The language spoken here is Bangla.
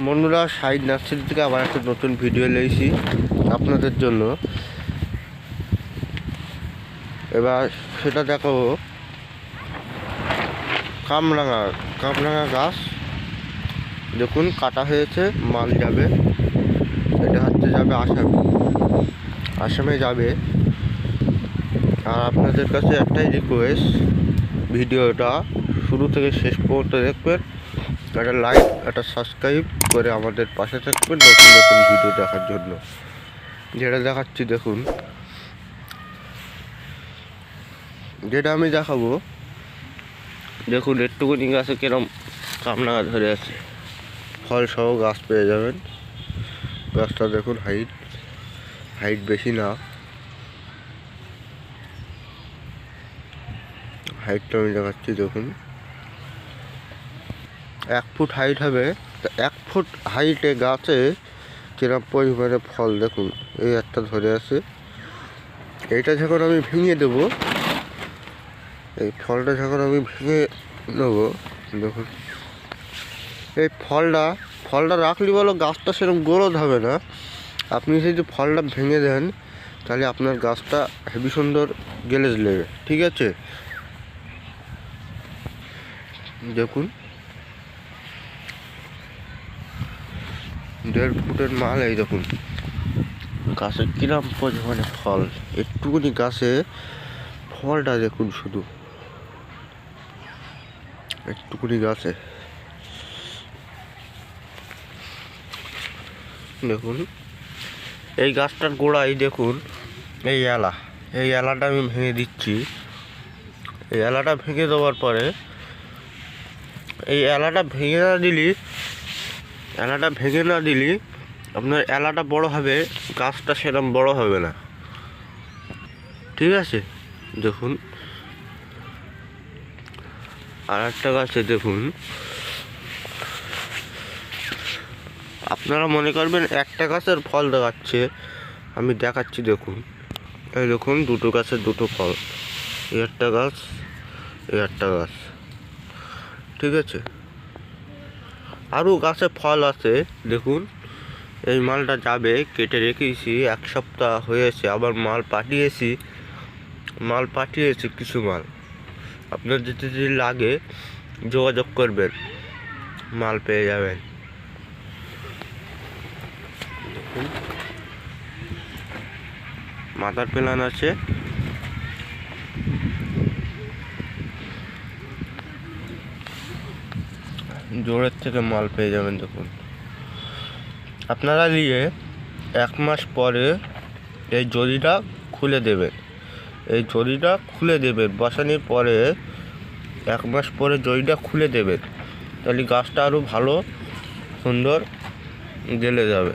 বন্ধুরা, সাইড নার্সারি থেকে আবার একটা নতুন ভিডিও নিয়েছি আপনাদের জন্য। এবার সেটা দেখাবো কামরাঙা গাছ। দেখুন কাটা হয়েছে, মাল যাবে। এটা হচ্ছে যাবে আসামে যাবে। আর আপনাদের কাছে একটাই রিকোয়েস্ট, ভিডিওটা শুরু থেকে শেষ পর্যন্ত দেখবেন, একটা লাইক একটা সাবস্ক্রাইব করে আমাদের পাশে থাকবেন নতুন নতুন ভিডিও দেখার জন্য। যেটা দেখাচ্ছি দেখুন, যেটা আমি দেখাবো দেখুন, একটুকুনি গাছে কিরম কামরাঙা ধরে আছে, ফল সহ গাছ পেয়ে যাবেন। গাছটা দেখুন, হাইট বেশি না, হাইটটা আমি দেখাচ্ছি দেখুন, 1 ফুট হাইট হবে। 1 ফুট হাইটে গাছে কিরম পরিমাণে ফল দেখুন। এই একটা ধরে আছে, এইটা যখন আমি ভেঙে দেবো, এই ফলটা যখন আমি ভেঙে নেবো দেখুন, এই ফলটা রাখলে বলো গাছটা সেরকম গ্রোথ হবে না। আপনি যদি ফলটা ভেঙে দেন তাহলে আপনার গাছটা হেবি সুন্দর গ্লেজ নেবে, ঠিক আছে? দেখুন 1.5 ফুটের মাল। এই দেখুন গাছে কিরম পরিমাণে ফল, একটুকুনি গাছে ফলটা দেখুন, শুধু একটুকুনি গাছে দেখুন। এই গাছটার গোড়ায় দেখুন এই এলাটা আমি ভেঙে দিচ্ছি। এই এলাটা ভেঙে দেওয়ার পরে, এই এলাটা ভেঙে না দিলে আপনার এলাটা বড় হবে, গাছটা সেরকম বড় হবে না, ঠিক আছে? দেখুন আর একটা গাছে দেখুন, আপনারা মনে করবেন একটা গাছের ফল দেখাচ্ছে, আমি দেখাচ্ছি দেখুন। এই দেখুন, দুটো গাছের দুটো ফল, এই একটা গাছ, এই একটা গাছ, ঠিক আছে? আরও গাছে ফল আছে দেখুন। এই মালটা যাবে, কেটে রেখেছি, 1 সপ্তাহ হয়েছে। আবার মাল পাঠিয়েছি কিছু মাল। আপনার যদি লাগে যোগাযোগ করবেন, মাল পেয়ে যাবেন। মাথার প্ল্যান আছে, জোরের থেকে মাল পেয়ে যাবেন। দেখুন আপনারা নিয়ে 1 মাস পরে এই জরিটা খুলে দেবেন। বসানোর পরে 1 মাস পরে জরিটা খুলে দেবেন, তাহলে গাছটা আরও ভালো সুন্দর গেলে যাবে।